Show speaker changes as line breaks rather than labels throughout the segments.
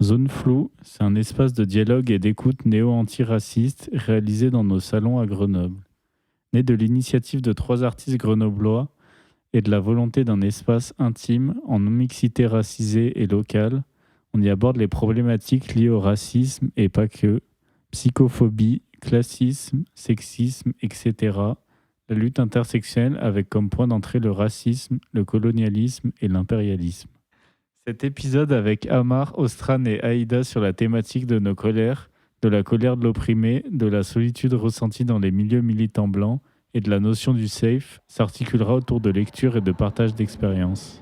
Zone floue, c'est un espace de dialogue et d'écoute néo-antiraciste réalisé dans nos salons à Grenoble. Né de l'initiative de trois artistes grenoblois et de la volonté d'un espace intime en non-mixité racisée et locale, on y aborde les problématiques liées au racisme et pas que, psychophobie, classisme, sexisme, etc. La lutte intersectionnelle avec comme point d'entrée le racisme, le colonialisme et l'impérialisme. Cet épisode avec Amar, Ostran et Aïda sur la thématique de nos colères, de la colère de l'opprimé, de la solitude ressentie dans les milieux militants blancs et de la notion du safe s'articulera autour de lecture et de partage d'expériences.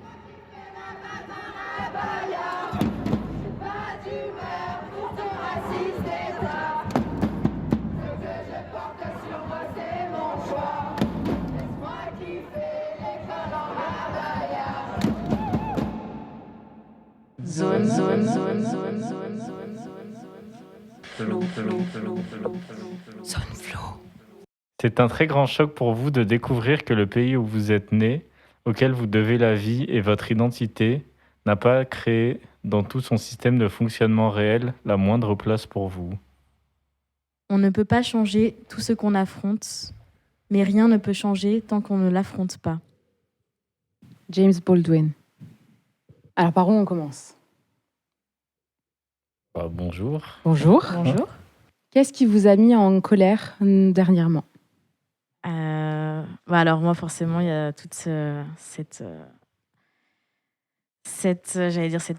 Zone floue.
C'est un très grand choc pour vous de découvrir que le pays où vous êtes né, auquel vous devez la vie et votre identité, n'a pas créé, dans tout son système de fonctionnement réel, la moindre place pour vous.
On ne peut pas changer tout ce qu'on affronte, mais rien ne peut changer tant qu'on ne l'affronte pas.
James Baldwin. Alors, par où on commence?
Bonjour.
Bonjour.
Bonjour.
Qu'est-ce qui vous a mis en colère dernièrement?
Alors moi, forcément, il y a toute cette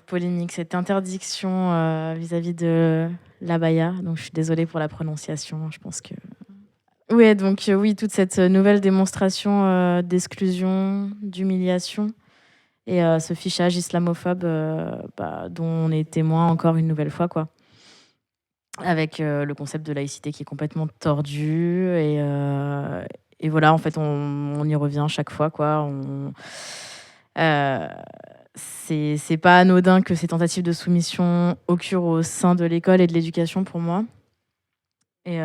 polémique, cette interdiction vis-à-vis de l'abaya. Donc, je suis désolée pour la prononciation. Je pense que... Oui, donc oui, toute cette nouvelle démonstration d'exclusion, d'humiliation et ce fichage islamophobe dont on est témoin encore une nouvelle fois, quoi. Avec le concept de laïcité qui est complètement tordu et voilà, en fait, on y revient chaque fois, quoi. C'est pas anodin que ces tentatives de soumission occurrent au sein de l'école et de l'éducation pour moi. Et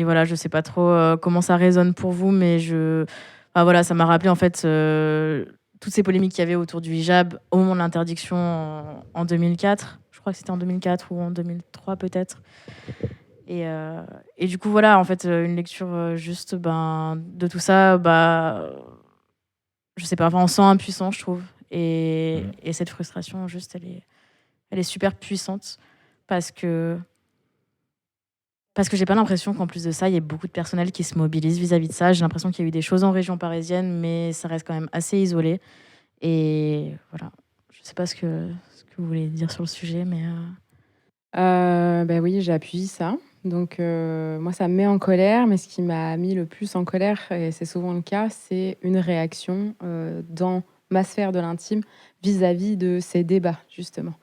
voilà, je sais pas trop comment ça résonne pour vous, mais voilà, ça m'a rappelé en fait toutes ces polémiques qu'il y avait autour du hijab au moment de l'interdiction en 2004. Je crois que c'était en 2004 ou en 2003 peut-être. Et du coup, voilà, en fait, une lecture juste de tout ça, je sais pas, enfin, on se sent impuissant, je trouve. Et cette frustration, juste, elle est super puissante parce que j'ai pas l'impression qu'en plus de ça, il y ait beaucoup de personnel qui se mobilise vis-à-vis de ça. J'ai l'impression qu'il y a eu des choses en région parisienne, mais ça reste quand même assez isolé. Et voilà, je sais pas ce que vous voulez dire sur le sujet, mais...
Oui, j'appuie ça. Donc, moi, ça me met en colère, mais ce qui m'a mis le plus en colère, et c'est souvent le cas, c'est une réaction dans ma sphère de l'intime vis-à-vis de ces débats, justement.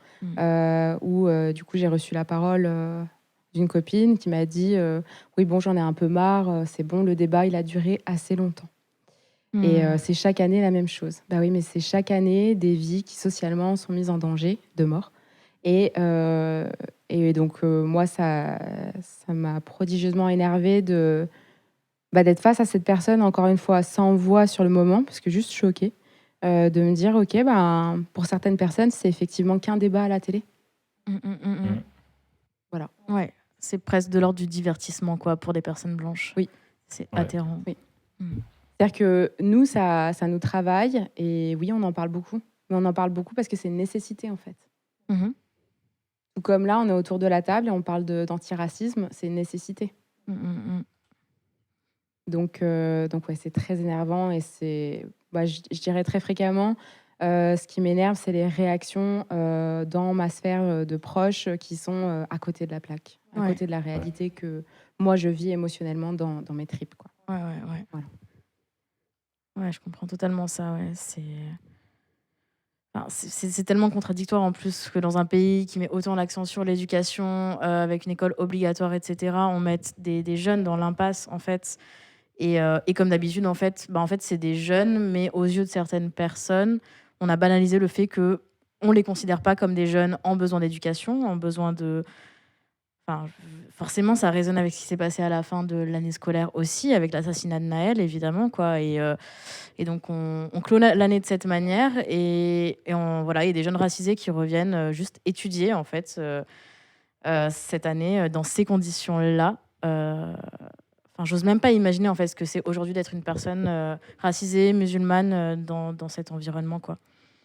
Où, du coup, j'ai reçu la parole d'une copine qui m'a dit oui, bon, j'en ai un peu marre, c'est bon, le débat, il a duré assez longtemps. Et c'est chaque année la même chose. Bah oui, mais c'est chaque année des vies qui socialement sont mises en danger de mort. Et donc, moi, ça m'a prodigieusement énervée d'être face à cette personne, encore une fois, sans voix sur le moment, parce que juste choquée, de me dire, OK, pour certaines personnes, c'est effectivement qu'un débat à la télé. Voilà.
Ouais, c'est presque de l'ordre du divertissement, quoi, pour des personnes blanches.
Oui.
C'est atterrant.
Oui. C'est-à-dire que nous, ça nous travaille, et oui, on en parle beaucoup. Mais on en parle beaucoup parce que c'est une nécessité, en fait. Tout comme là, on est autour de la table et on parle d'antiracisme, c'est une nécessité. Donc ouais, c'est très énervant et c'est, je dirais très fréquemment, ce qui m'énerve, c'est les réactions dans ma sphère de proches qui sont à côté de la plaque, à côté de la réalité que moi, je vis émotionnellement dans mes tripes, quoi.
Ouais.
Voilà.
Ouais, je comprends totalement ça, ouais. C'est tellement contradictoire en plus que dans un pays qui met autant l'accent sur l'éducation, avec une école obligatoire, etc., on mette des jeunes dans l'impasse, en fait. Et comme d'habitude, en fait, c'est des jeunes, mais aux yeux de certaines personnes, on a banalisé le fait qu'on ne les considère pas comme des jeunes en besoin d'éducation, en besoin de... forcément, ça résonne avec ce qui s'est passé à la fin de l'année scolaire aussi, avec l'assassinat de Naël, évidemment, quoi. Et donc, on clôt l'année de cette manière. Voilà, il y a des jeunes racisés qui reviennent juste étudier, en fait, cette année dans ces conditions-là. J'ose même pas imaginer, en fait, ce que c'est aujourd'hui d'être une personne racisée, musulmane, dans cet environnement, quoi.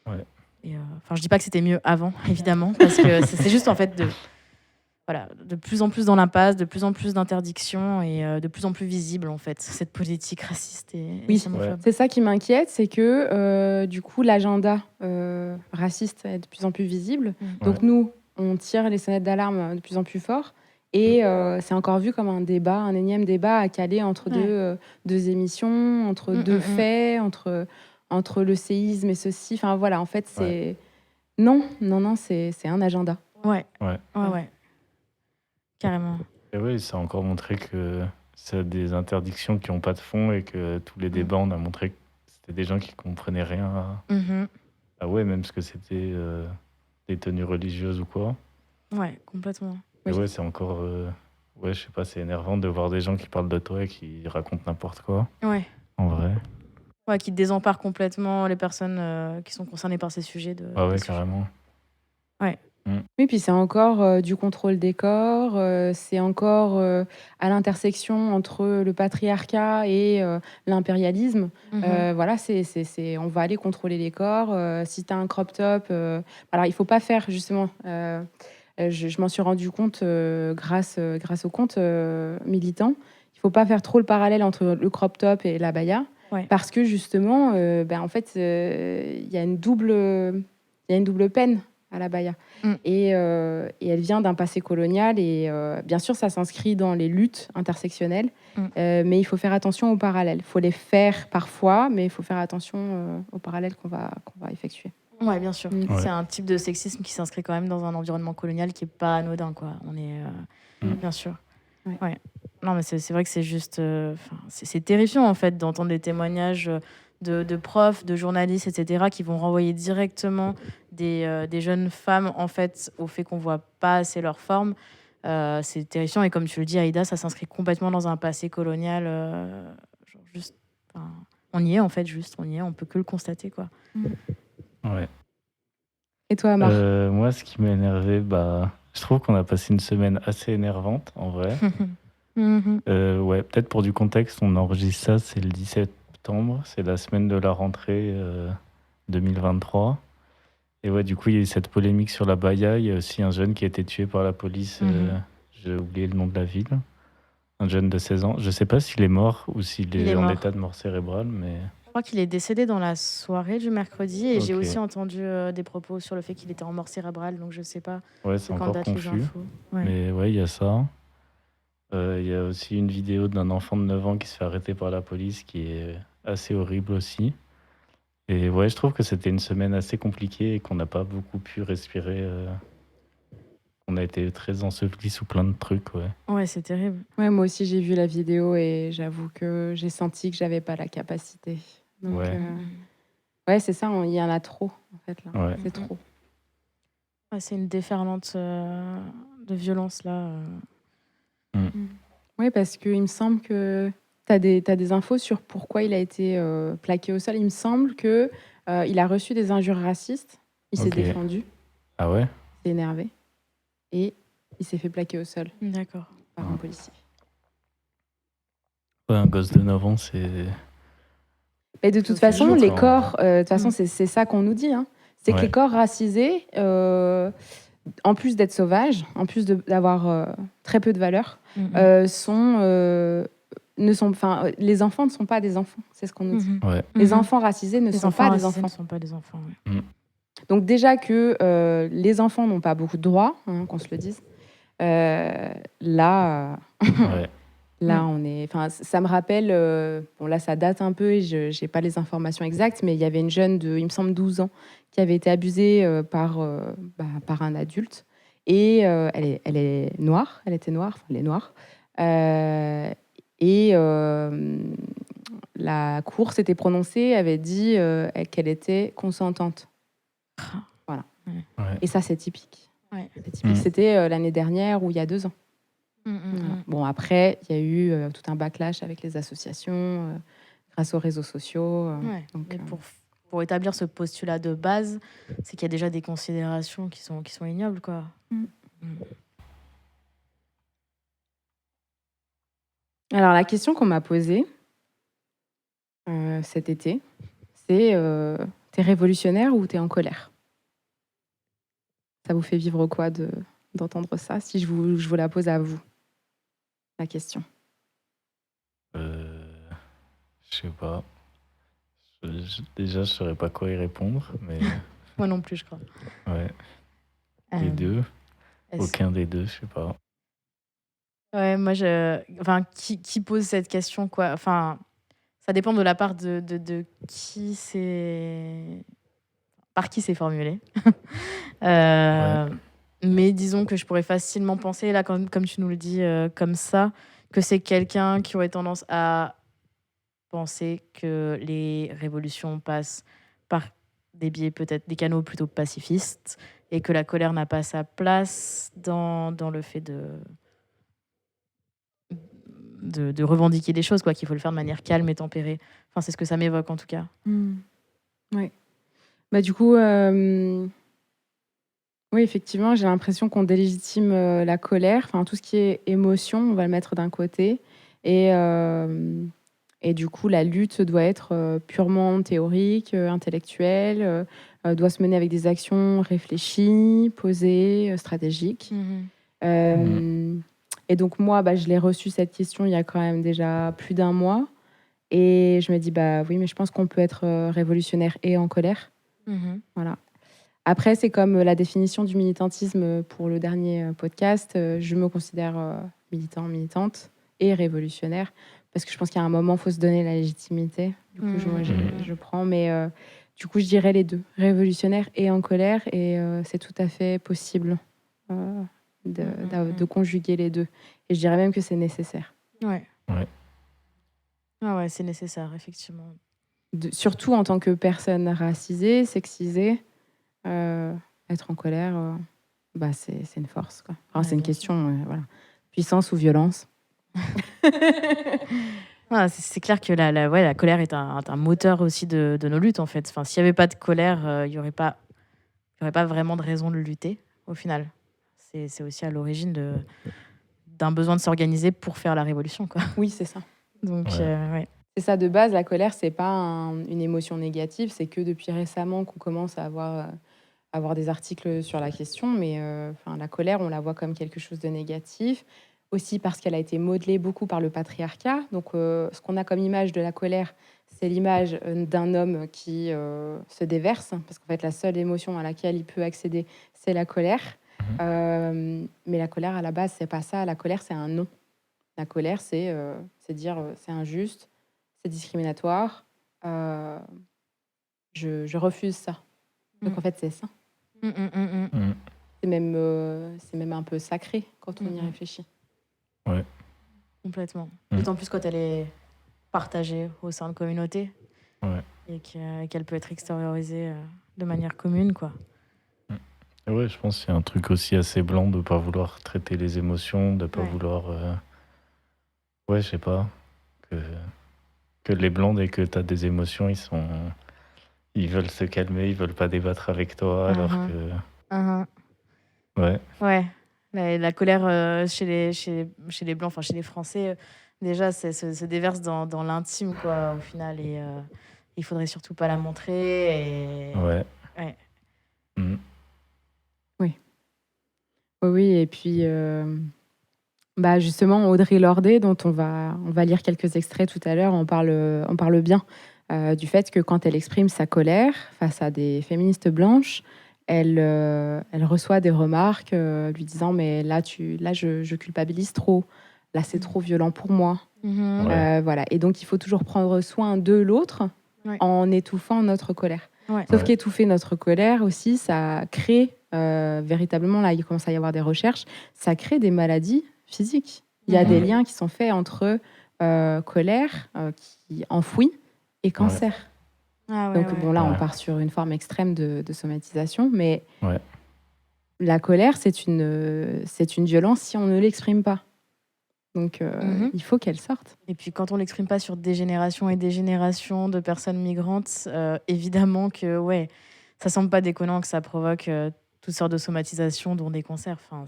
Ouais.
Je dis pas que c'était mieux avant, évidemment, parce que c'est juste, en fait, de plus en plus dans l'impasse, de plus en plus d'interdictions et de plus en plus visible, en fait, cette politique raciste et
Oui,
islamophobe.
c'est ça qui m'inquiète, c'est que du coup, l'agenda raciste est de plus en plus visible. Donc nous, on tire les sonnettes d'alarme de plus en plus fort. Et c'est encore vu comme un débat, un énième débat à caler entre deux émissions, entre deux faits, entre le séisme et ceci. Enfin voilà, en fait, c'est... Non, c'est un agenda.
Ouais. Carrément.
Et oui, ça a encore montré que c'est des interdictions qui n'ont pas de fond et que tous les débats, on a montré que c'était des gens qui comprenaient rien à même ce que c'était des tenues religieuses ou quoi.
Ouais, complètement.
Et ouais, c'est encore... je sais pas, c'est énervant de voir des gens qui parlent de toi et qui racontent n'importe quoi.
Ouais.
En vrai.
Ouais, qui désemparent complètement les personnes qui sont concernées par ces sujets.
Carrément.
Ouais.
Oui, puis c'est encore du contrôle des corps, c'est encore à l'intersection entre le patriarcat et l'impérialisme. Voilà, on va aller contrôler les corps. Si tu as un crop top, alors il faut pas faire justement. Je m'en suis rendu compte grâce au compte militant. Il faut pas faire trop le parallèle entre le crop top et l'abaya, parce que justement, en fait, il y a une double peine à l'abaya. Et elle vient d'un passé colonial et bien sûr ça s'inscrit dans les luttes intersectionnelles, mais il faut faire attention aux parallèles. Il faut les faire parfois, mais il faut faire attention aux parallèles qu'on va effectuer.
Ouais, bien sûr. C'est un type de sexisme qui s'inscrit quand même dans un environnement colonial qui est pas anodin, quoi. On est bien sûr. Ouais. Non, mais c'est vrai que c'est juste, c'est terrifiant en fait d'entendre des témoignages de profs, de journalistes, etc., qui vont renvoyer directement des jeunes femmes en fait au fait qu'on voit pas assez leur forme. C'est terrifiant et comme tu le dis, Aïda, ça s'inscrit complètement dans un passé colonial. On y est en fait, on peut que le constater, quoi.
Ouais.
Et toi, Amar?
Moi, ce qui m'a énervé, je trouve qu'on a passé une semaine assez énervante, en vrai. Peut-être pour du contexte, on enregistre ça, c'est le 17 septembre, c'est la semaine de la rentrée 2023. Et du coup, il y a eu cette polémique sur l'abaya. Il y a aussi un jeune qui a été tué par la police, j'ai oublié le nom de la ville. Un jeune de 16 ans. Je sais pas s'il est mort ou s'il est en état de mort cérébrale, mais...
Je crois qu'il est décédé dans la soirée du mercredi et j'ai aussi entendu des propos sur le fait qu'il était en mort cérébrale, donc je sais pas.
C'est encore confus. Mais il y a ça. Il y a aussi une vidéo d'un enfant de 9 ans qui se fait arrêter par la police qui est assez horrible aussi. Et je trouve que c'était une semaine assez compliquée et qu'on n'a pas beaucoup pu respirer. On a été très ensevelis sous plein de trucs,
Ouais, c'est terrible.
Ouais, moi aussi j'ai vu la vidéo et j'avoue que j'ai senti que j'avais pas la capacité. Donc, c'est ça, il y en a trop en fait là.
Ouais.
C'est trop.
Ouais, c'est une déferlante de violence là.
Oui, parce qu'il me semble que tu as des infos sur pourquoi il a été plaqué au sol. Il me semble que il a reçu des injures racistes. Il s'est défendu.
Ah ouais?
Il s'est énervé. Et il s'est fait plaquer au sol.
D'accord.
Par un policier.
Ouais, un gosse de 9 ans, c'est...
Et de toute façon, les corps... de toute façon, c'est ça qu'on nous dit. Hein. C'est que les corps racisés, en plus d'être sauvages, en plus d'avoir très peu de valeur, les enfants ne sont pas des enfants, c'est ce qu'on nous dit. Les enfants racisés ne sont pas des enfants.
Ne sont pas des enfants.
Donc déjà que les enfants n'ont pas beaucoup de droits, qu'on se le dise. Là, on est. Enfin, ça me rappelle. Bon, là, ça date un peu et je n'ai pas les informations exactes, mais il y avait une jeune de, il me semble, 12 ans qui avait été abusée par un adulte. Et elle est noire. Elle était noire. Enfin, elle est noire. Et la cour s'était prononcée, avait dit qu'elle était consentante. Voilà. Et ça, c'est typique. C'est typique. C'était l'année dernière ou il y a 2 ans. Voilà. Bon, après, il y a eu tout un backlash avec les associations, grâce aux réseaux sociaux.
Ouais.
Donc,
Mais pour établir ce postulat de base, c'est qu'il y a déjà des considérations qui sont ignobles, quoi.
Mm.
Mm.
Alors, la question qu'on m'a posée cet été, c'est t'es révolutionnaire ou t'es en colère? Ça vous fait vivre quoi d'entendre ça, si je vous la pose à vous, la question?
Je sais pas. Déjà, je saurais pas quoi y répondre, mais
Moi non plus, je crois.
ouais, les deux.
Est-ce-
Aucun des deux, je sais pas.
Ouais, moi, enfin, qui pose cette question, quoi? Enfin, ça dépend de la part de qui c'est... Par qui c'est formulé. Mais disons que je pourrais facilement penser, là, comme tu nous le dis comme ça, que c'est quelqu'un qui aurait tendance à penser que les révolutions passent par des biais, peut-être des canaux plutôt pacifistes, et que la colère n'a pas sa place dans le fait de revendiquer des choses, quoi, qu'il faut le faire de manière calme et tempérée. Enfin, c'est ce que ça m'évoque, en tout cas.
Oui. Bah, du coup, oui, effectivement, j'ai l'impression qu'on délégitime la colère. Enfin, tout ce qui est émotion, on va le mettre d'un côté. Et du coup, la lutte doit être purement théorique, intellectuelle, doit se mener avec des actions réfléchies, posées, stratégiques. Et donc moi, je l'ai reçue cette question il y a quand même déjà plus d'un mois. Et je me dis, bah oui, mais je pense qu'on peut être révolutionnaire et en colère. Voilà. Après, c'est comme la définition du militantisme pour le dernier podcast. Je me considère militant, militante et révolutionnaire. Parce que je pense qu'à un moment, il faut se donner la légitimité. Du coup, je prends. Mais du coup, je dirais les deux. Révolutionnaire et en colère. Et c'est tout à fait possible de conjuguer les deux. Et je dirais même que c'est nécessaire.
Ouais.
Ouais.
Ah ouais, c'est nécessaire, effectivement.
Surtout en tant que personne racisée, sexisée, être en colère, c'est une force, quoi. Enfin,
Ouais,
c'est une
bien
question, voilà. Puissance ou violence.
C'est clair que la colère est un moteur aussi de nos luttes, en fait. Enfin, s'il n'y avait pas de colère, il n'y aurait pas vraiment de raison de lutter, au final. C'est aussi à l'origine d'un besoin de s'organiser pour faire la révolution, quoi.
Oui, c'est ça.
Donc, ouais.
C'est ça, de base, la colère, c'est pas une émotion négative, c'est que depuis récemment qu'on commence à avoir des articles sur la question, mais la colère, on la voit comme quelque chose de négatif, aussi parce qu'elle a été modelée beaucoup par le patriarcat. Donc, ce qu'on a comme image de la colère, c'est l'image d'un homme qui se déverse, parce qu'en fait, la seule émotion à laquelle il peut accéder, c'est la colère. Mais la colère, à la base, c'est pas ça. La colère, c'est un non. La colère, c'est dire c'est injuste, c'est discriminatoire, je refuse ça. Donc, en fait, c'est ça. C'est même un peu sacré quand on y réfléchit.
Ouais.
Complètement. D'autant plus quand elle est partagée au sein de communautés.
Ouais.
Et qu'elle peut être extériorisée de manière commune, quoi.
Ouais, je pense qu'il y a un truc aussi assez blanc de pas vouloir traiter les émotions, de pas vouloir... Ouais, je sais pas. Que les blancs, dès que t'as des émotions, ils veulent se calmer, ils veulent pas débattre avec toi, alors que... Ouais.
Ouais. La colère chez les blancs, enfin chez les Français, déjà, se déverse dans l'intime, quoi, au final. Et il faudrait surtout pas la montrer.
Ouais.
Oui, et puis justement, Audrey Lordet, dont on va lire quelques extraits tout à l'heure, on parle bien du fait que quand elle exprime sa colère face à des féministes blanches, elle reçoit des remarques lui disant mais là je culpabilise trop, là c'est trop violent pour moi. Voilà. Et donc il faut toujours prendre soin de l'autre en étouffant notre colère. Sauf qu'étouffer notre colère aussi, ça crée véritablement, là il commence à y avoir des recherches, ça crée des maladies physiques. Il y a des liens qui sont faits entre colère qui enfouit et cancer. Donc là on part sur une forme extrême de somatisation, mais la colère c'est une violence si on ne l'exprime pas. Donc,
Mhm.
il faut qu'elle sorte.
Et puis quand on l'exprime pas sur des générations et des générations de personnes migrantes, évidemment que ouais, ça semble pas déconnant que ça provoque toutes sortes de somatisations, dont des cancers. Enfin,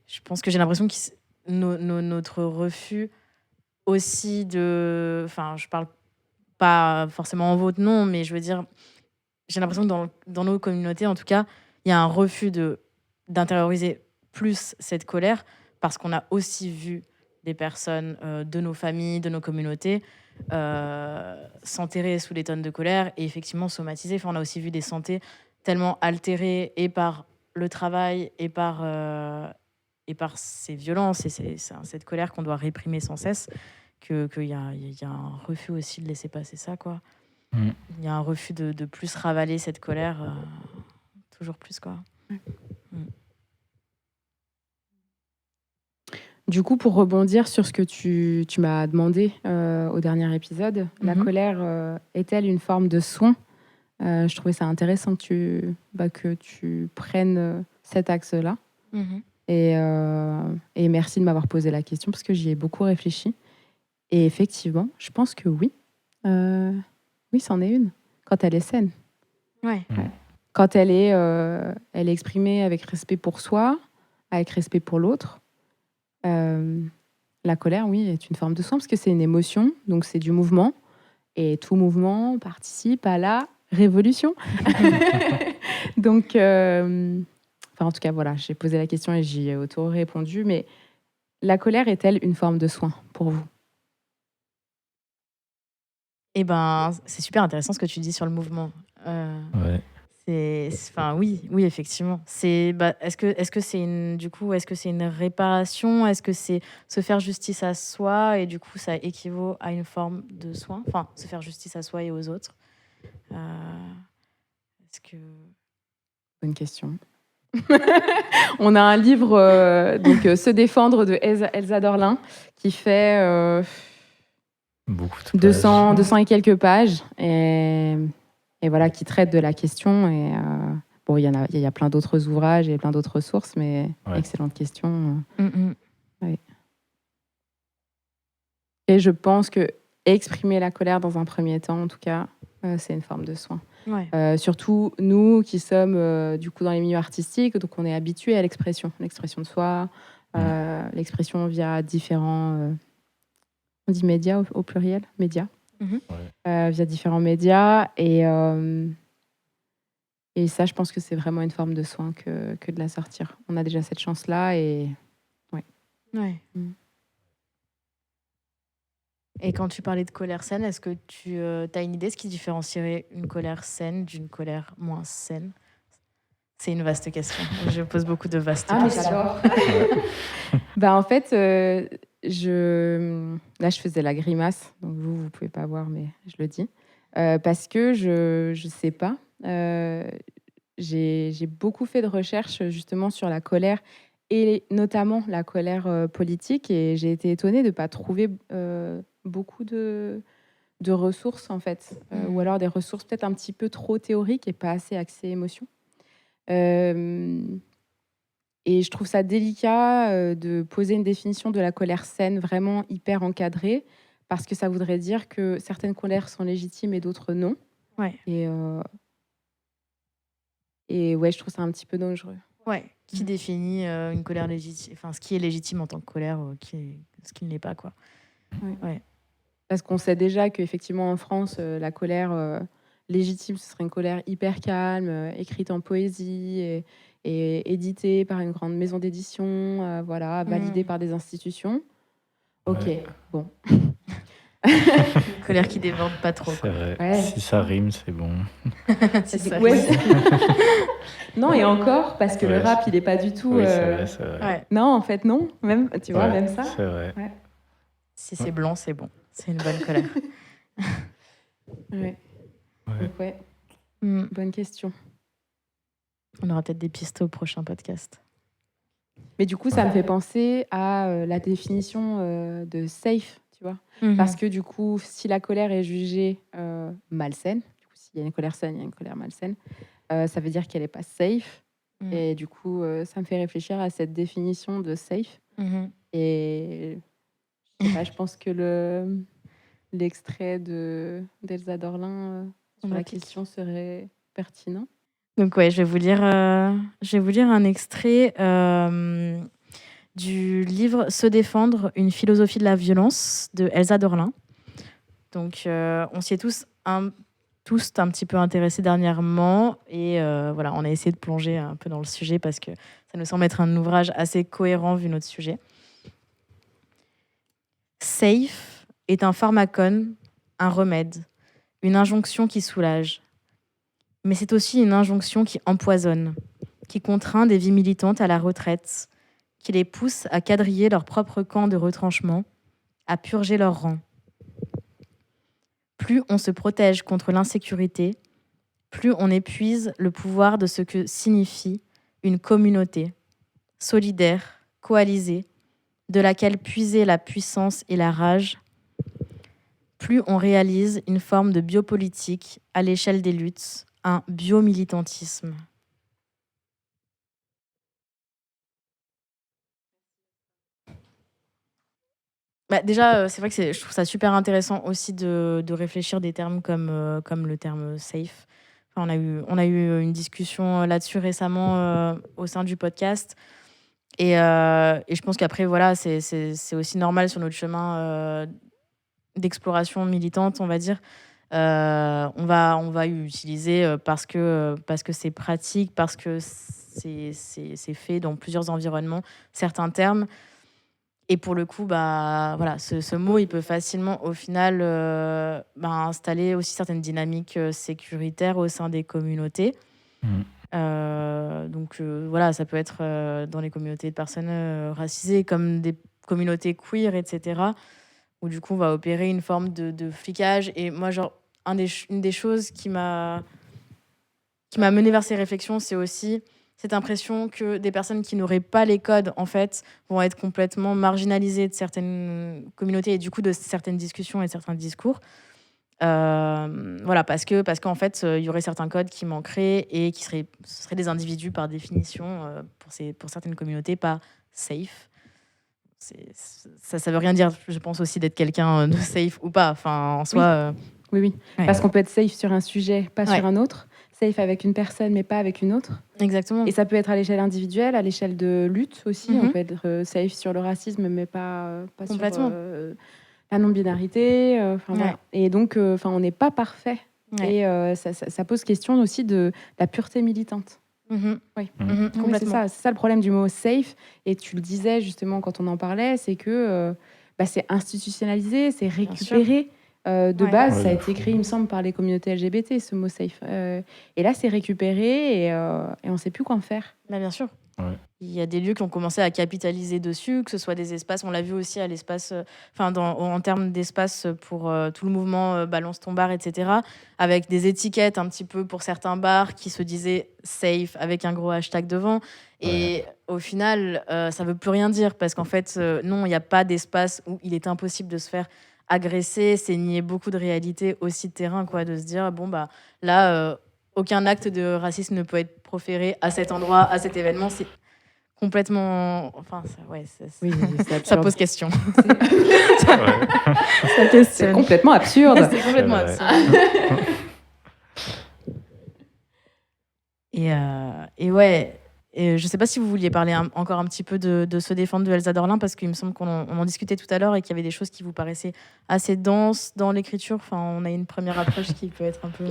je pense que j'ai l'impression que notre refus aussi de, enfin, je parle pas forcément en votre nom, mais je veux dire, j'ai l'impression que dans nos communautés, en tout cas, il y a un refus d'intérioriser plus cette colère parce qu'on a aussi vu des personnes de nos familles, de nos communautés s'enterrer sous des tonnes de colère et effectivement somatiser. Enfin, on a aussi vu des santé tellement altérées et par le travail et par ces violences et cette colère qu'on doit réprimer sans cesse qu'il y a un refus aussi de laisser passer ça, quoi.
Mm.
Il y a un refus de plus ravaler cette colère, toujours plus, quoi.
Du coup, pour rebondir sur ce que tu m'as demandé au dernier épisode, la colère est-elle une forme de soin? Je trouvais ça intéressant que tu prennes cet axe-là. Et merci de m'avoir posé la question parce que j'y ai beaucoup réfléchi. Et effectivement, je pense que oui. Oui, c'en est une. Quand elle est saine.
Ouais.
Quand elle est exprimée avec respect pour soi, avec respect pour l'autre. La colère, oui, est une forme de soin parce que c'est une émotion, donc c'est du mouvement. Et tout mouvement participe à la révolution. Donc, en tout cas, voilà, j'ai posé la question et j'y ai auto-répondu. Mais la colère est-elle une forme de soin pour vous?
Eh ben, c'est super intéressant ce que tu dis sur le mouvement.
Ouais.
Enfin, oui, effectivement. Est-ce que c'est une réparation? Est-ce que c'est se faire justice à soi et du coup ça équivaut à une forme de soin? Enfin, se faire justice à soi et aux autres. Est-ce que
Bonne question. On a un livre, Se défendre de Elsa Dorlin, qui fait
beaucoup de
200 et quelques pages. Et voilà, qui traite de la question. Et bon, il y a plein d'autres ouvrages et plein d'autres sources, mais excellente question. Ouais. Et je pense que exprimer la colère dans un premier temps, en tout cas, c'est une forme de soin.
Ouais.
Surtout nous qui sommes du coup dans les milieux artistiques, donc on est habitués à l'expression de soi, l'expression via différents, on dit médias au pluriel, médias, via différents médias et ça, je pense que c'est vraiment une forme de soin que de la sortir. On a déjà cette chance-là et
ouais. Et quand tu parlais de colère saine, est-ce que tu as une idée de ce qui différencierait une colère saine d'une colère moins saine? C'est une vaste question. Je pose beaucoup de vastes questions.
J'adore. En fait, là, je faisais la grimace. Donc vous pouvez pas voir, mais je le dis. Parce que je sais pas. J'ai beaucoup fait de recherches justement sur la colère et notamment la colère politique. Et j'ai été étonnée de ne pas trouver beaucoup de ressources, en fait. Ou alors des ressources peut-être un petit peu trop théoriques et pas assez axées émotion. Et je trouve ça délicat de poser une définition de la colère saine vraiment hyper encadrée, parce que ça voudrait dire que certaines colères sont légitimes et d'autres non.
Ouais.
Et ouais, je trouve ça un petit peu dangereux.
Ouais. Qui définit une colère légitime, enfin ce qui est légitime en tant que colère, ce qui ne l'est pas, quoi. Ouais.
Parce qu'on sait déjà qu'effectivement en France, la colère légitime, ce serait une colère hyper calme, écrite en poésie et éditée par une grande maison d'édition, voilà, validée par des institutions. Ok, bon.
Une colère qui déborde pas trop.
C'est vrai.
Ouais.
Si ça rime, c'est bon.
Si ça
Ouais.
rime.
Non, et encore, parce que le
Ouais,
rap, il n'est pas du tout...
Oui, c'est vrai.
Ouais.
Non, en fait, non. Même, tu vois, même ça.
C'est vrai.
Ouais.
Si c'est blanc, c'est bon. C'est une bonne colère.
Ouais.
Ouais.
Donc, ouais,
Mm.
bonne question.
On aura peut-être des pistes au prochain podcast.
Mais du coup, ça me fait penser à la définition de safe, tu vois. Parce que du coup, si la colère est jugée malsaine, du coup, s'il y a une colère saine, il y a une colère malsaine, ça veut dire qu'elle n'est pas safe. Et du coup, ça me fait réfléchir à cette définition de safe. Et je sais pas, je pense que l'extrait d'Elsa Dorlin sur la question serait pertinent.
Donc ouais, je vais vous lire un extrait du livre Se défendre, une philosophie de la violence de Elsa Dorlin. Donc on s'y est tous un petit peu intéressés dernièrement et voilà, on a essayé de plonger un peu dans le sujet parce que ça nous semble être un ouvrage assez cohérent vu notre sujet. Safe est un pharmacone, un remède, une injonction qui soulage. Mais c'est aussi une injonction qui empoisonne, qui contraint des vies militantes à la retraite, qui les pousse à quadriller leur propre camp de retranchement, à purger leurs rangs. Plus on se protège contre l'insécurité, plus on épuise le pouvoir de ce que signifie une communauté, solidaire, coalisée, de laquelle puiser la puissance et la rage, plus on réalise une forme de biopolitique à l'échelle des luttes, un biomilitantisme. Déjà, c'est vrai que je trouve ça super intéressant aussi de réfléchir des termes comme le terme safe. Enfin, on a eu une discussion là-dessus récemment au sein du podcast. Et je pense qu'après, voilà, c'est aussi normal sur notre chemin d'exploration militante, on va dire. On va utiliser parce que c'est pratique, parce que c'est fait dans plusieurs environnements, certains termes. Et pour le coup, voilà, ce mot, il peut facilement, au final, installer aussi certaines dynamiques sécuritaires au sein des communautés. Donc voilà, ça peut être dans les communautés de personnes racisées, comme des communautés queer, etc., où du coup, on va opérer une forme de flicage. Et moi, genre, une des choses qui m'a mené vers ces réflexions, c'est aussi cette impression que des personnes qui n'auraient pas les codes, en fait, vont être complètement marginalisées de certaines communautés et du coup de certaines discussions et de certains discours. Voilà, parce qu'en fait, il y aurait certains codes qui manqueraient et ce seraient des individus par définition, pour certaines communautés, pas safe. Ça veut rien dire, je pense aussi, d'être quelqu'un de safe ou pas. Enfin, en soi...
Oui.
Ouais.
Parce qu'on peut être safe sur un sujet, pas sur un autre. Safe avec une personne, mais pas avec une autre.
Exactement.
Et ça peut être à l'échelle individuelle, à l'échelle de lutte aussi. On peut être safe sur le racisme, mais pas sur la non-binarité. Voilà. Et donc, on n'est pas parfait. Et ça pose question aussi de la pureté militante.
Complètement.
C'est ça le problème du mot safe. Et tu le disais justement quand on en parlait, c'est que c'est institutionnalisé, c'est récupéré. De base, ça a été créé, il me semble, par les communautés LGBT, ce mot safe. Et là, c'est récupéré et on ne sait plus quoi en faire.
Bien sûr. Ouais. Il y a des lieux qui ont commencé à capitaliser dessus, que ce soit des espaces, on l'a vu aussi à l'espace, en termes d'espace pour tout le mouvement Balance ton bar, etc., avec des étiquettes un petit peu pour certains bars qui se disaient safe avec un gros hashtag devant. Et au final, ça ne veut plus rien dire parce qu'en fait, non, il n'y a pas d'espace où il est impossible de se faire agresser, c'est nier beaucoup de réalités aussi de terrain, quoi, de se dire, là, aucun acte de racisme ne peut être proféré à cet endroit, à cet événement, c'est complètement... Enfin, ça pose question.
C'est complètement absurde.
C'est complètement absurde. Et ouais... Et je ne sais pas si vous vouliez parler encore un petit peu de Se défendre de Elsa Dorlin, parce qu'il me semble qu'on en discutait tout à l'heure et qu'il y avait des choses qui vous paraissaient assez denses dans l'écriture. Enfin, on a une première approche qui peut être un peu...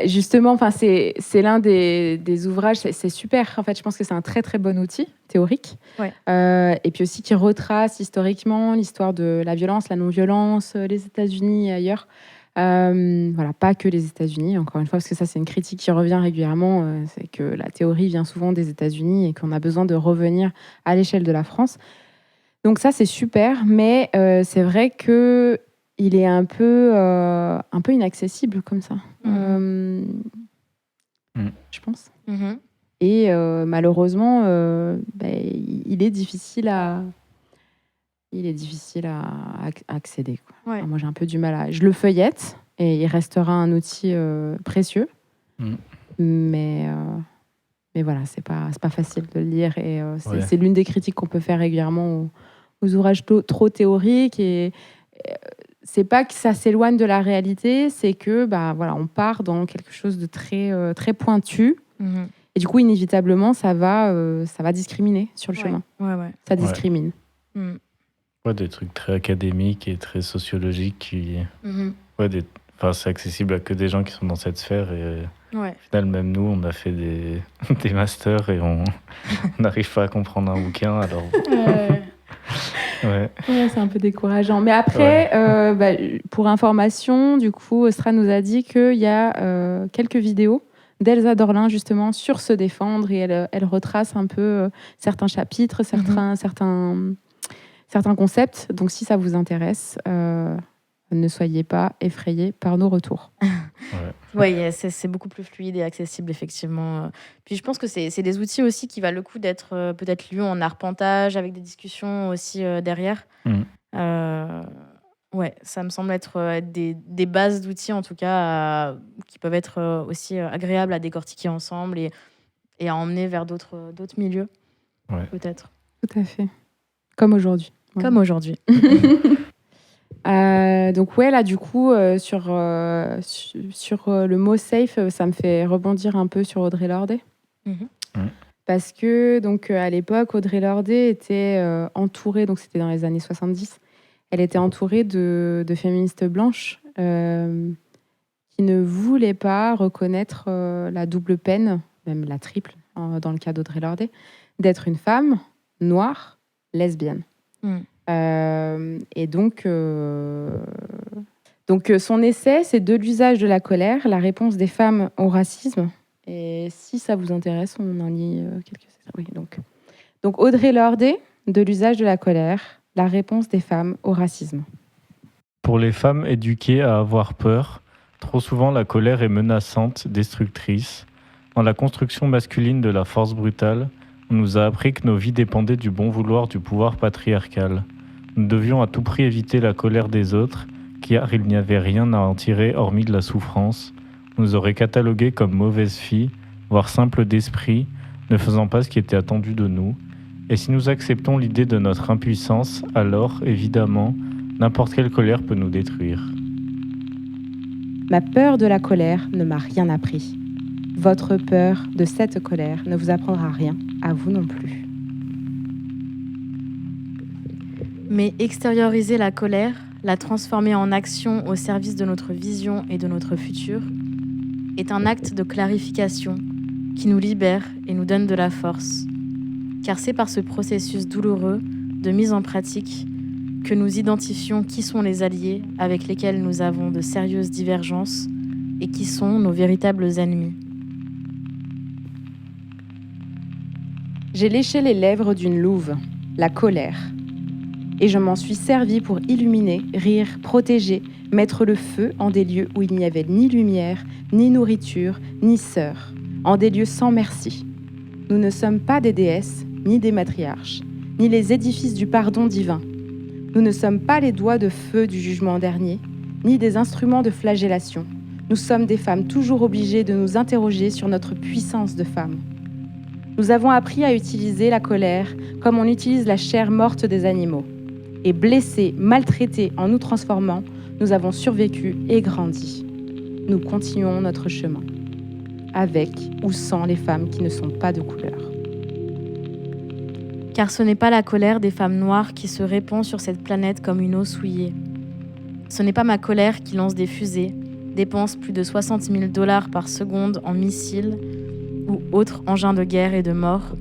Justement, c'est l'un des ouvrages, c'est super. En fait, je pense que c'est un très, très bon outil théorique. Et puis aussi qui retrace historiquement l'histoire de la violence, la non-violence, les États-Unis et ailleurs. Voilà, pas que les États-Unis, encore une fois, parce que ça, c'est une critique qui revient régulièrement, c'est que la théorie vient souvent des États-Unis et qu'on a besoin de revenir à l'échelle de la France. Donc ça, c'est super, mais c'est vrai que il est un peu inaccessible comme ça, je pense. Et malheureusement, il est difficile à accéder, quoi. Alors, moi, j'ai un peu du mal je le feuillette et il restera un outil précieux. Mais Mais voilà, c'est pas facile de le lire. Et
Ouais.
c'est l'une des critiques qu'on peut faire régulièrement aux ouvrages trop théoriques. Et c'est pas que ça s'éloigne de la réalité, c'est que voilà, on part dans quelque chose de très pointu.
Mhm.
Et du coup, inévitablement, ça va discriminer sur le
Ouais.
chemin.
Ouais.
Ça discrimine.
Mhm.
Ouais, des trucs très académiques et très sociologiques qui.
Mhm.
Ouais, c'est accessible à que des gens qui sont dans cette sphère. Et
Ouais.
au final, même nous, on a fait des masters et on n'arrive pas à comprendre un bouquin. Alors, ouais.
Ouais, c'est un peu décourageant. Mais après, pour information, du coup, Ostra nous a dit qu'il y a quelques vidéos d'Elsa Dorlin, justement, sur se défendre. Et elle retrace un peu certains chapitres, certains concepts. Donc, si ça vous intéresse, ne soyez pas effrayés par nos retours.
Ouais, c'est beaucoup plus fluide et accessible, effectivement. Puis je pense que c'est des outils aussi qui valent le coup d'être peut-être lus en arpentage, avec des discussions aussi derrière. Ouais, ça me semble être des bases d'outils, en tout cas, qui peuvent être aussi agréables à décortiquer ensemble et à emmener vers d'autres milieux, peut-être.
Tout à fait. Comme aujourd'hui.
Comme aujourd'hui.
Donc ouais, là du coup sur le mot safe, ça me fait rebondir un peu sur Audre Lorde. Parce que donc à l'époque, Audre Lorde était entourée, donc c'était dans les années 70, elle était entourée de féministes blanches qui ne voulaient pas reconnaître la double peine, même la triple dans le cas d'Audre Lorde, d'être une femme noire lesbienne. Et donc son essai, c'est de l'usage de la colère, la réponse des femmes au racisme. Et si ça vous intéresse, on en lit quelques. Oui, donc Audre Lorde, de l'usage de la colère, la réponse des femmes au racisme.
Pour les femmes éduquées à avoir peur, trop souvent la colère est menaçante, destructrice. Dans la construction masculine de la force brutale, on nous a appris que nos vies dépendaient du bon vouloir du pouvoir patriarcal. Nous devions à tout prix éviter la colère des autres, car il n'y avait rien à en tirer hormis de la souffrance. On nous aurait catalogués comme mauvaises filles, voire simples d'esprit, ne faisant pas ce qui était attendu de nous. Et si nous acceptons l'idée de notre impuissance, alors, évidemment, n'importe quelle colère peut nous détruire.
Ma peur de la colère ne m'a rien appris. Votre peur de cette colère ne vous apprendra rien, à vous non plus.
Mais extérioriser la colère, la transformer en action au service de notre vision et de notre futur, est un acte de clarification qui nous libère et nous donne de la force. Car c'est par ce processus douloureux de mise en pratique que nous identifions qui sont les alliés avec lesquels nous avons de sérieuses divergences et qui sont nos véritables ennemis.
J'ai léché les lèvres d'une louve, la colère. Et je m'en suis servi pour illuminer, rire, protéger, mettre le feu en des lieux où il n'y avait ni lumière, ni nourriture, ni sœur, en des lieux sans merci. Nous ne sommes pas des déesses, ni des matriarches, ni les édifices du pardon divin. Nous ne sommes pas les doigts de feu du jugement dernier, ni des instruments de flagellation. Nous sommes des femmes toujours obligées de nous interroger sur notre puissance de femme. Nous avons appris à utiliser la colère comme on utilise la chair morte des animaux. Et blessés, maltraités en nous transformant, nous avons survécu et grandi. Nous continuons notre chemin, avec ou sans les femmes qui ne sont pas de couleur.
Car ce n'est pas la colère des femmes noires qui se répand sur cette planète comme une eau souillée. Ce n'est pas ma colère qui lance des fusées, dépense plus de 60 000 $ par seconde en missiles ou autres engins de guerre et de mort.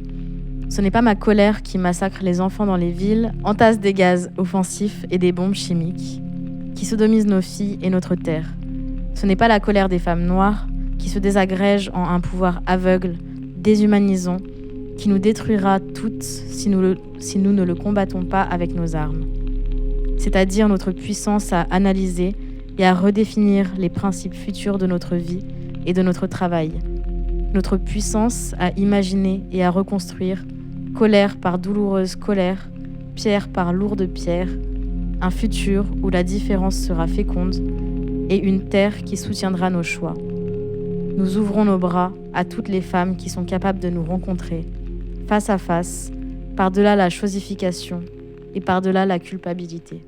Ce n'est pas ma colère qui massacre les enfants dans les villes, entasse des gaz offensifs et des bombes chimiques, qui sodomise nos filles et notre terre. Ce n'est pas la colère des femmes noires qui se désagrège en un pouvoir aveugle, déshumanisant, qui nous détruira toutes si nous ne le combattons pas avec nos armes. C'est-à-dire notre puissance à analyser et à redéfinir les principes futurs de notre vie et de notre travail. Notre puissance à imaginer et à reconstruire, colère par douloureuse colère, pierre par lourde pierre, un futur où la différence sera féconde et une terre qui soutiendra nos choix. nous ouvrons nos bras à toutes les femmes qui sont capables de nous rencontrer, face à face, par-delà la chosification et par-delà la culpabilité.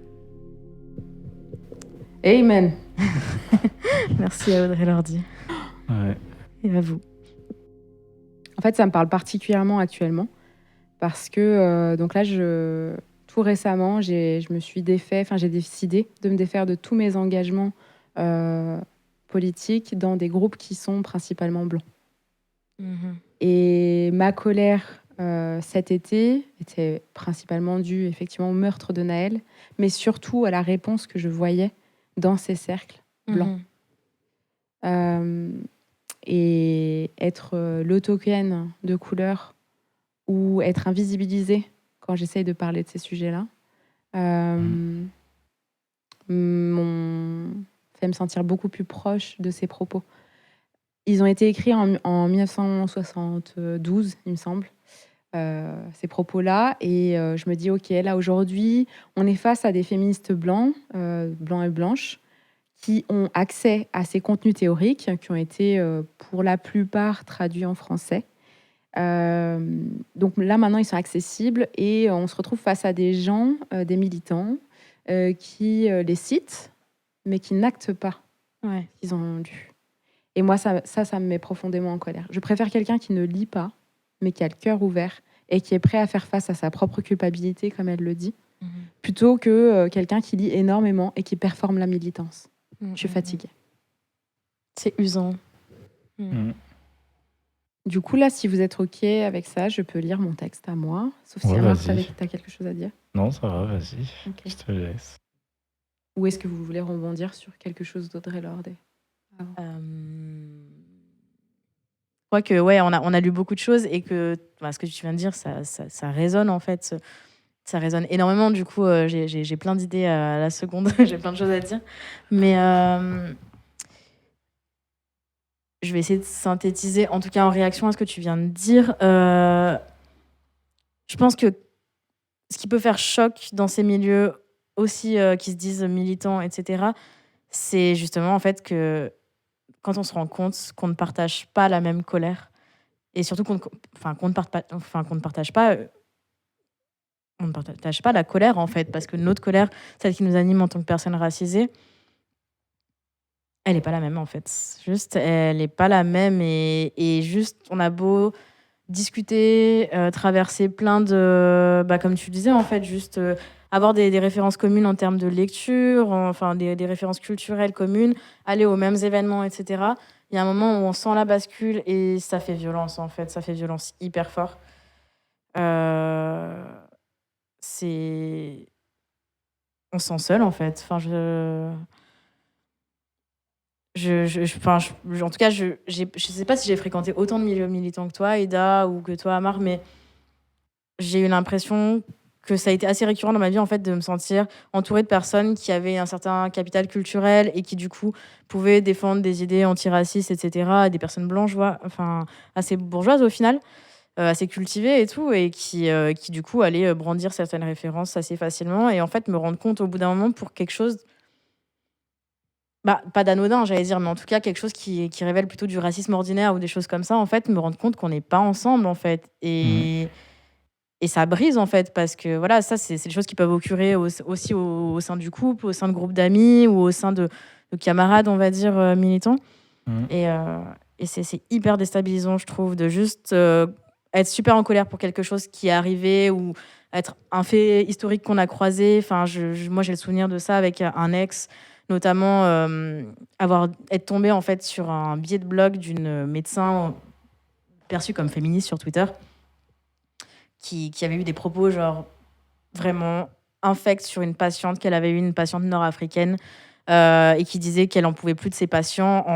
Amen.
Merci à Audrey Lordi.
Ouais.
Et à vous.
En fait, ça me parle particulièrement actuellement parce que donc là, tout récemment, j'ai décidé de me défaire de tous mes engagements politiques dans des groupes qui sont principalement blancs. Et ma colère cet été était principalement due effectivement au meurtre de Naël, mais surtout à la réponse que je voyais dans ces cercles blancs. Et être l'autokène de couleur ou être invisibilisée quand j'essaye de parler de ces sujets-là m'ont fait me sentir beaucoup plus proche de ces propos. Ils ont été écrits en 1972, il me semble, ces propos-là. Et je me dis, OK, là, aujourd'hui, on est face à des féministes blancs et blanches, qui ont accès à ces contenus théoriques, qui ont été, pour la plupart, traduits en français. Donc là, maintenant, ils sont accessibles et on se retrouve face à des gens, des militants, qui les citent, mais qui n'actent pas ce qu'ils ont lu. Et moi, ça me met profondément en colère. Je préfère quelqu'un qui ne lit pas, mais qui a le cœur ouvert et qui est prêt à faire face à sa propre culpabilité, comme elle le dit, plutôt que quelqu'un qui lit énormément et qui performe la militance. Je suis fatiguée.
C'est usant.
Du coup, là, si vous êtes OK avec ça, je peux lire mon texte à moi. Sauf si Amar, tu as quelque chose à dire.
Non, ça va, vas-y.
Okay.
Je te laisse.
Ou est-ce que vous voulez rebondir sur quelque chose d'Audrey Lorde?
Je crois que on a lu beaucoup de choses et que ce que tu viens de dire, ça résonne en fait. Ça résonne énormément. Du coup, j'ai plein d'idées à la seconde. J'ai plein de choses à dire. Mais je vais essayer de synthétiser, en tout cas en réaction à ce que tu viens de dire. Je pense que ce qui peut faire choc dans ces milieux aussi qui se disent militants, etc., c'est justement en fait que quand on se rend compte qu'on ne partage pas la même colère et surtout qu'on ne partage pas la colère en fait, parce que notre colère, celle qui nous anime en tant que personne racisée, elle n'est pas la même en fait. Juste, elle n'est pas la même et juste, on a beau discuter, traverser plein de... comme tu disais en fait, juste avoir des références communes en termes de lecture, des références culturelles communes, aller aux mêmes événements, etc. Il y a un moment où on sent la bascule et ça fait violence en fait, ça fait violence hyper fort. On se sent seul en fait. En tout cas, je sais pas si j'ai fréquenté autant de milieux militants que toi, Ida, ou que toi, Amar, mais j'ai eu l'impression que ça a été assez récurrent dans ma vie en fait de me sentir entourée de personnes qui avaient un certain capital culturel et qui du coup pouvaient défendre des idées antiracistes, etc. Des personnes blanches, assez bourgeoises au final, assez cultivées et tout, et qui du coup allaient brandir certaines références assez facilement et en fait me rendre compte au bout d'un moment pour quelque chose pas d'anodin, j'allais dire, mais en tout cas quelque chose qui révèle plutôt du racisme ordinaire ou des choses comme ça, en fait, me rendre compte qu'on n'est pas ensemble en fait et ça brise en fait, parce que voilà, ça c'est des choses qui peuvent occurrer aussi au sein du couple, au sein de groupes d'amis ou au sein de camarades, on va dire, militants. Et c'est hyper déstabilisant, je trouve, de juste être super en colère pour quelque chose qui est arrivé ou être un fait historique qu'on a croisé. Moi j'ai le souvenir de ça avec un ex, notamment être tombée en fait sur un billet de blog d'une médecin perçue comme féministe sur Twitter, qui avait eu des propos genre vraiment infects sur une patiente qu'elle avait eu, une patiente nord-africaine, et qui disait qu'elle en pouvait plus de ses patients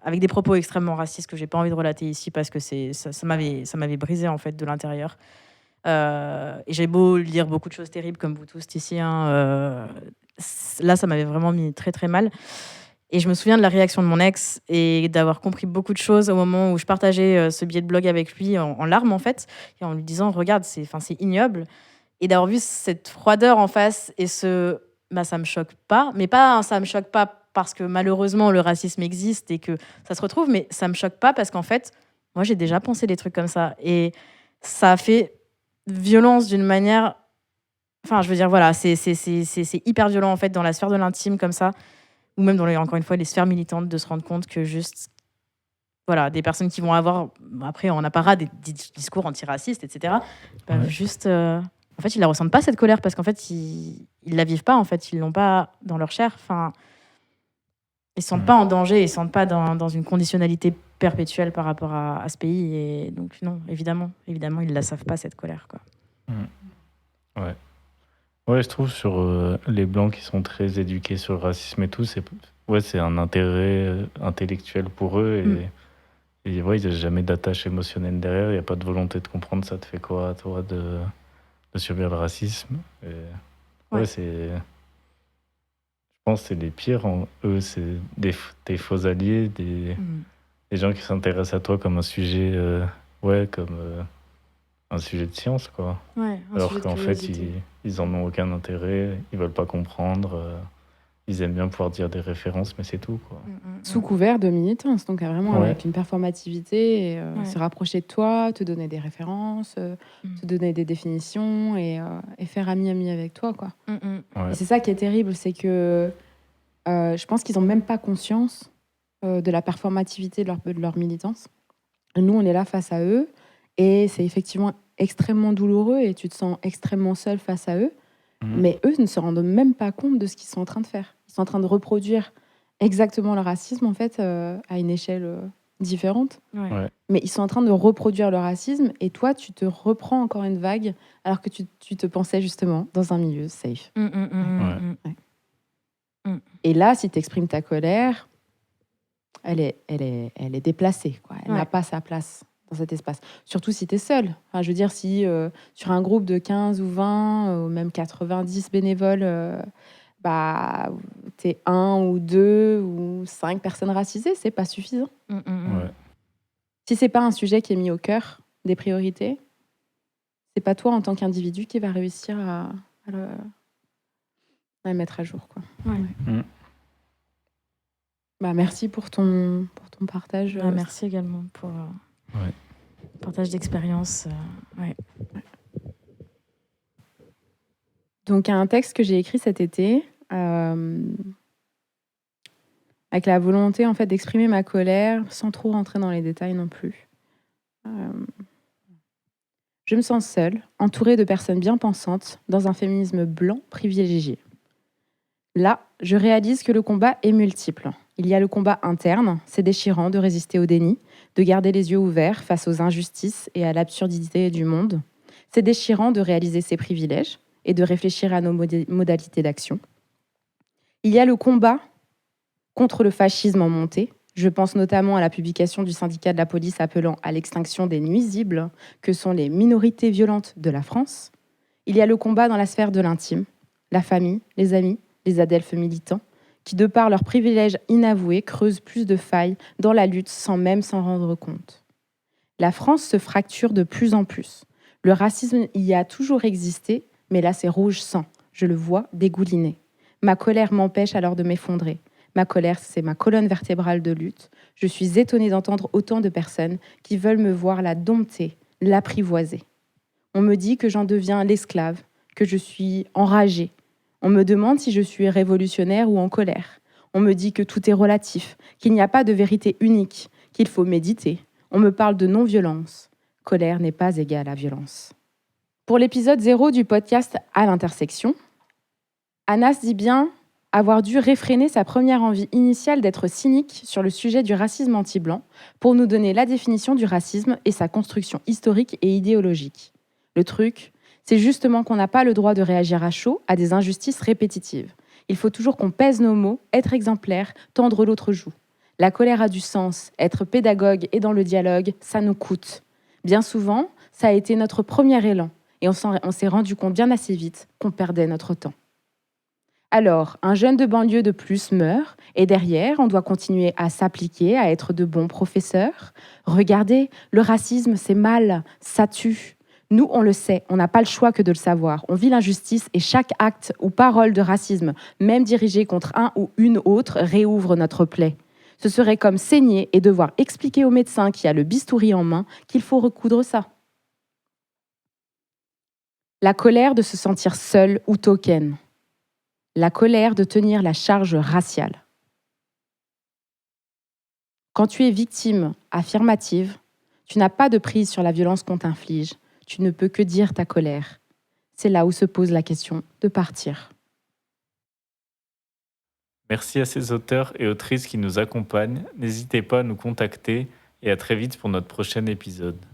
avec des propos extrêmement racistes que j'ai pas envie de relater ici parce que ça m'avait brisé en fait de l'intérieur. Et j'ai beau lire beaucoup de choses terribles comme vous tous ici, là ça m'avait vraiment mis très très mal. Et je me souviens de la réaction de mon ex et d'avoir compris beaucoup de choses au moment où je partageais ce billet de blog avec lui en larmes en fait, et en lui disant regarde, c'est ignoble, et d'avoir vu cette froideur en face et ça me choque pas, mais pas ça me choque pas parce que malheureusement le racisme existe et que ça se retrouve, mais ça me choque pas parce qu'en fait, moi j'ai déjà pensé des trucs comme ça et ça a fait violence d'une manière. Enfin, je veux dire, voilà, c'est hyper violent en fait dans la sphère de l'intime comme ça, ou même encore une fois, les sphères militantes, de se rendre compte que juste, voilà, des personnes qui vont avoir, après en apparat, des discours antiracistes, etc. Juste, en fait, ils la ressentent pas cette colère parce qu'en fait, ils la vivent pas, en fait, ils l'ont pas dans leur chair. Enfin, ils se sentent pas en danger, ils se sentent pas dans une conditionnalité perpétuelle par rapport à ce pays. Et donc, non, évidemment, ils la savent pas, cette colère, quoi.
Ouais. Ouais, je trouve sur les Blancs qui sont très éduqués sur le racisme et tout, c'est un intérêt intellectuel pour eux et ouais, il n'y a jamais d'attache émotionnelle derrière, il n'y a pas de volonté de comprendre ça te fait quoi, toi, de subir le racisme. Et ouais, je pense que c'est les pires. Eux, c'est des faux alliés, des gens qui s'intéressent à toi comme un sujet, comme un sujet de science, quoi.
Ouais,
alors qu'en fait, ils en ont aucun intérêt, ils veulent pas comprendre, ils aiment bien pouvoir dire des références, mais c'est tout, quoi.
Sous couvert de militance, donc vraiment avec une performativité, et se rapprocher de toi, te donner des références, te donner des définitions et faire ami avec toi, quoi. Et c'est ça qui est terrible, c'est que je pense qu'ils ont même pas conscience de la performativité de leur militance. Nous, on est là face à eux. Et c'est effectivement extrêmement douloureux et tu te sens extrêmement seul face à eux. Mais eux ne se rendent même pas compte de ce qu'ils sont en train de faire. Ils sont en train de reproduire exactement le racisme, en fait, à une échelle différente. Mais ils sont en train de reproduire le racisme et toi, tu te reprends encore une vague alors que tu te pensais justement dans un milieu safe. Et là, si tu exprimes ta colère, elle est déplacée, quoi. Elle n'a pas sa place dans cet espace. Surtout si tu es seul. Enfin, je veux dire, si sur un groupe de 15 ou 20, ou même 90 bénévoles, tu es 1 ou 2 ou 5 personnes racisées, c'est pas suffisant. Si c'est pas un sujet qui est mis au cœur des priorités, c'est pas toi en tant qu'individu qui va réussir à le mettre à jour, quoi. Merci pour ton partage.
Merci également pour partage d'expérience.
Donc, un texte que j'ai écrit cet été, avec la volonté en fait d'exprimer ma colère sans trop rentrer dans les détails non plus. Je me sens seule, entourée de personnes bien pensantes, dans un féminisme blanc privilégié. Là, je réalise que le combat est multiple. Il y a le combat interne, c'est déchirant de résister au déni, de garder les yeux ouverts face aux injustices et à l'absurdité du monde. C'est déchirant de réaliser ses privilèges et de réfléchir à nos modalités d'action. Il y a le combat contre le fascisme en montée. Je pense notamment à la publication du syndicat de la police appelant à l'extinction des nuisibles que sont les minorités violentes de la France. Il y a le combat dans la sphère de l'intime, la famille, les amis, les adelphes militants, qui, de par leurs privilèges inavoués, creusent plus de failles dans la lutte sans même s'en rendre compte. La France se fracture de plus en plus. Le racisme y a toujours existé, mais là c'est rouge sang. Je le vois dégouliner. Ma colère m'empêche alors de m'effondrer. Ma colère, c'est ma colonne vertébrale de lutte. Je suis étonnée d'entendre autant de personnes qui veulent me voir la dompter, l'apprivoiser. On me dit que j'en deviens l'esclave, que je suis enragée. On me demande si je suis révolutionnaire ou en colère. On me dit que tout est relatif, qu'il n'y a pas de vérité unique, qu'il faut méditer. On me parle de non-violence. Colère n'est pas égale à violence. Pour l'épisode 0 du podcast À l'intersection, Anas dit bien avoir dû réfréner sa première envie initiale d'être cynique sur le sujet du racisme anti-blanc pour nous donner la définition du racisme et sa construction historique et idéologique. Le truc, c'est justement qu'on n'a pas le droit de réagir à chaud à des injustices répétitives. Il faut toujours qu'on pèse nos mots, être exemplaire, tendre l'autre joue. La colère a du sens, être pédagogue et dans le dialogue, ça nous coûte. Bien souvent, ça a été notre premier élan et on s'est rendu compte bien assez vite qu'on perdait notre temps. Alors, un jeune de banlieue de plus meurt, et derrière, on doit continuer à s'appliquer, à être de bons professeurs. Regardez, le racisme, c'est mal, ça tue. Nous, on le sait, on n'a pas le choix que de le savoir. On vit l'injustice et chaque acte ou parole de racisme, même dirigé contre un ou une autre, réouvre notre plaie. Ce serait comme saigner et devoir expliquer au médecin qui a le bistouri en main qu'il faut recoudre ça. La colère de se sentir seul ou token. La colère de tenir la charge raciale. Quand tu es victime affirmative, tu n'as pas de prise sur la violence qu'on t'inflige. Tu ne peux que dire ta colère. C'est là où se pose la question de partir.
Merci à ces auteurs et autrices qui nous accompagnent. N'hésitez pas à nous contacter et à très vite pour notre prochain épisode.